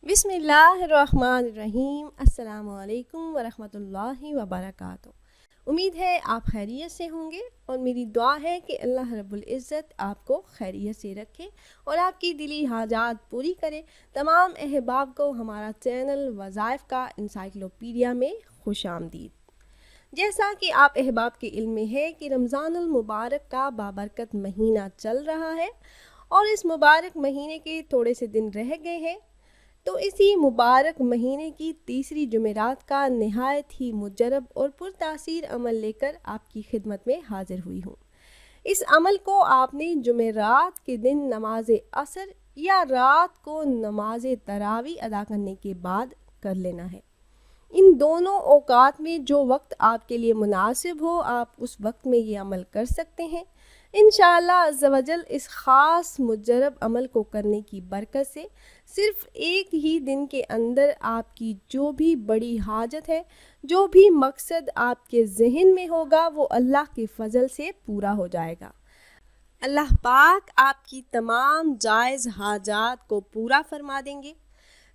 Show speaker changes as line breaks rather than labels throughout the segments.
بسم اللہ الرحمن الرحیم۔ السلام علیکم ورحمۃ اللہ وبرکاتہ۔ امید ہے آپ خیریت سے ہوں گے اور میری دعا ہے کہ اللہ رب العزت آپ کو خیریت سے رکھے اور آپ کی دلی حاجات پوری کرے۔ تمام احباب کو ہمارا چینل وظائف کا انسائکلوپیڈیا میں خوش آمدید۔ جیسا کہ آپ احباب کے علم میں ہے کہ رمضان المبارک کا بابرکت مہینہ چل رہا ہے اور اس مبارک مہینے کے تھوڑے سے دن رہ گئے ہیں، تو اسی مبارک مہینے کی تیسری جمعرات کا نہایت ہی مجرب اور پرتاثیر عمل لے کر آپ کی خدمت میں حاضر ہوئی ہوں۔ اس عمل کو آپ نے جمعرات کے دن نماز عصر یا رات کو نماز تراویح ادا کرنے کے بعد کر لینا ہے۔ ان دونوں اوقات میں جو وقت آپ کے لیے مناسب ہو، آپ اس وقت میں یہ عمل کر سکتے ہیں۔ انشاءاللہ عز و جل اس خاص مجرب عمل کو کرنے کی برکت سے صرف ایک ہی دن کے اندر آپ کی جو بھی بڑی حاجت ہے، جو بھی مقصد آپ کے ذہن میں ہوگا، وہ اللہ کے فضل سے پورا ہو جائے گا۔ اللہ پاک آپ کی تمام جائز حاجات کو پورا فرما دیں گے۔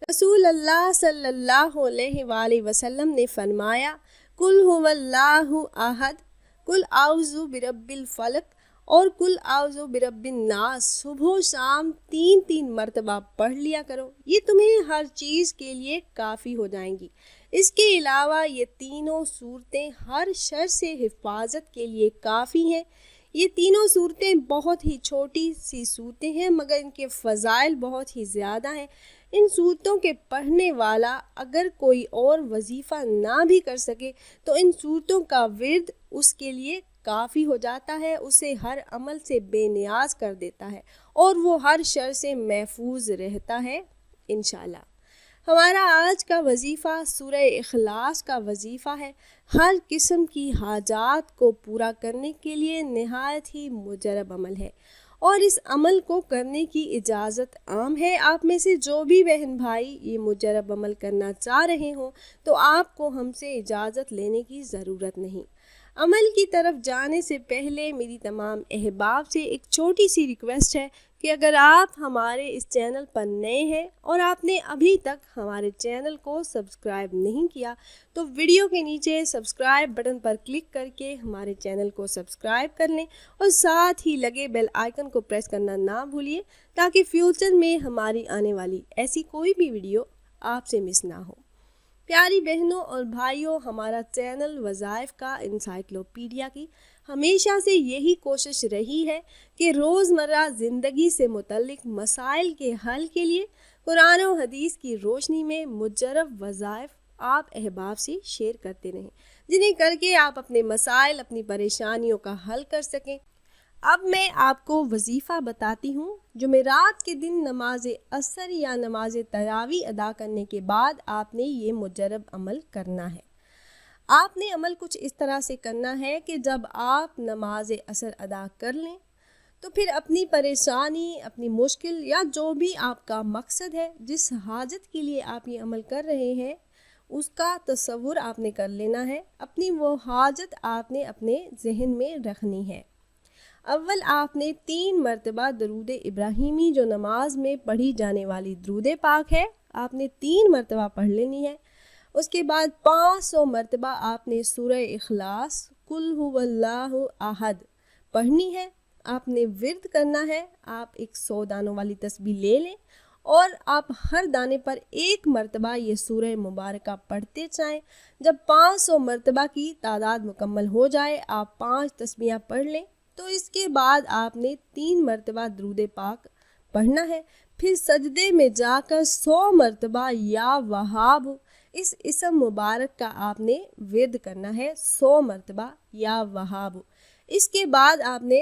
رسول اللہ صلی اللہ علیہ وآلہ وسلم نے فرمایا، قل هو اللہ احد، قل اعوذ برب الفلق اور قل اعوذ برب الناس صبح و شام 3 مرتبہ پڑھ لیا کرو، یہ تمہیں ہر چیز کے لیے کافی ہو جائیں گی۔ اس کے علاوہ یہ تینوں صورتیں ہر شر سے حفاظت کے لیے کافی ہیں۔ یہ تینوں صورتیں بہت ہی چھوٹی سی صورتیں ہیں مگر ان کے فضائل بہت ہی زیادہ ہیں۔ ان صورتوں کے پڑھنے والا اگر کوئی اور وظیفہ نہ بھی کر سکے تو ان صورتوں کا ورد اس کے لیے کافی ہو جاتا ہے، اسے ہر عمل سے بے نیاز کر دیتا ہے اور وہ ہر شر سے محفوظ رہتا ہے انشاءاللہ۔ ہمارا آج کا وظیفہ سورہ اخلاص کا وظیفہ ہے۔ ہر قسم کی حاجات کو پورا کرنے کے لیے نہایت ہی مجرب عمل ہے اور اس عمل کو کرنے کی اجازت عام ہے۔ آپ میں سے جو بھی بہن بھائی یہ مجرب عمل کرنا چاہ رہے ہوں تو آپ کو ہم سے اجازت لینے کی ضرورت نہیں۔ عمل کی طرف جانے سے پہلے میری تمام احباب سے ایک چھوٹی سی ریکویسٹ ہے کہ اگر آپ ہمارے اس چینل پر نئے ہیں اور آپ نے ابھی تک ہمارے چینل کو سبسکرائب نہیں کیا تو ویڈیو کے نیچے سبسکرائب بٹن پر کلک کر کے ہمارے چینل کو سبسکرائب کر لیں اور ساتھ ہی لگے بیل آئیکن کو پریس کرنا نہ بھولیے تاکہ فیوچر میں ہماری آنے والی ایسی کوئی بھی ویڈیو آپ سے مس نہ ہو۔ پیاری بہنوں اور بھائیوں، ہمارا چینل وظائف کا انسائکلوپیڈیا کی ہمیشہ سے یہی کوشش رہی ہے کہ روزمرہ زندگی سے متعلق مسائل کے حل کے لیے قرآن و حدیث کی روشنی میں مجرب وظائف آپ احباب سے شیئر کرتے رہیں، جنہیں کر کے آپ اپنے مسائل، اپنی پریشانیوں کا حل کر سکیں۔ اب میں آپ کو وظیفہ بتاتی ہوں۔ جمعرات کے دن نماز عصر یا نماز تراویح ادا کرنے کے بعد آپ نے یہ مجرب عمل کرنا ہے۔ آپ نے عمل کچھ اس طرح سے کرنا ہے کہ جب آپ نماز عصر ادا کر لیں تو پھر اپنی پریشانی، اپنی مشکل یا جو بھی آپ کا مقصد ہے، جس حاجت کے لیے آپ یہ عمل کر رہے ہیں، اس کا تصور آپ نے کر لینا ہے۔ اپنی وہ حاجت آپ نے اپنے ذہن میں رکھنی ہے۔ اول آپ نے 3 مرتبہ درود ابراہیمی جو نماز میں پڑھی جانے والی درود پاک ہے، آپ نے 3 مرتبہ پڑھ لینی ہے۔ اس کے بعد 500 مرتبہ آپ نے سورہ اخلاص قل هو اللہ احد پڑھنی ہے۔ آپ نے ورد کرنا ہے۔ آپ 100 دانوں والی تسبیح لے لیں اور آپ ہر دانے پر 1 مرتبہ یہ سورہ مبارکہ پڑھتے جائیں۔ جب 500 مرتبہ کی تعداد مکمل ہو جائے، آپ 5 تسبیحاں پڑھ لیں تو اس کے بعد آپ نے 3 مرتبہ درود پاک پڑھنا ہے۔ پھر سجدے میں جا کر 100 مرتبہ یا وہاب اس اسم مبارک کا آپ نے ورد کرنا ہے، 100 مرتبہ یا وہاب۔ اس کے بعد آپ نے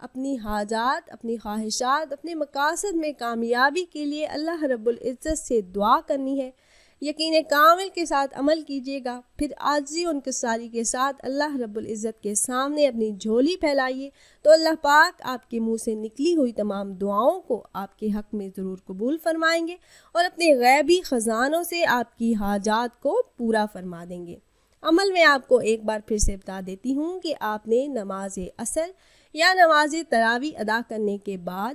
اپنی حاجات، اپنی خواہشات، اپنے مقاصد میں کامیابی کے لیے اللہ رب العزت سے دعا کرنی ہے۔ یقین کامل کے ساتھ عمل کیجیے گا، پھر عاجزی و انکساری کے ساتھ اللہ رب العزت کے سامنے اپنی جھولی پھیلائیے تو اللہ پاک آپ کے منہ سے نکلی ہوئی تمام دعاؤں کو آپ کے حق میں ضرور قبول فرمائیں گے اور اپنے غیبی خزانوں سے آپ کی حاجات کو پورا فرما دیں گے۔ عمل میں آپ کو ایک بار پھر سے بتا دیتی ہوں کہ آپ نے نماز عصر یا نماز تراویح ادا کرنے کے بعد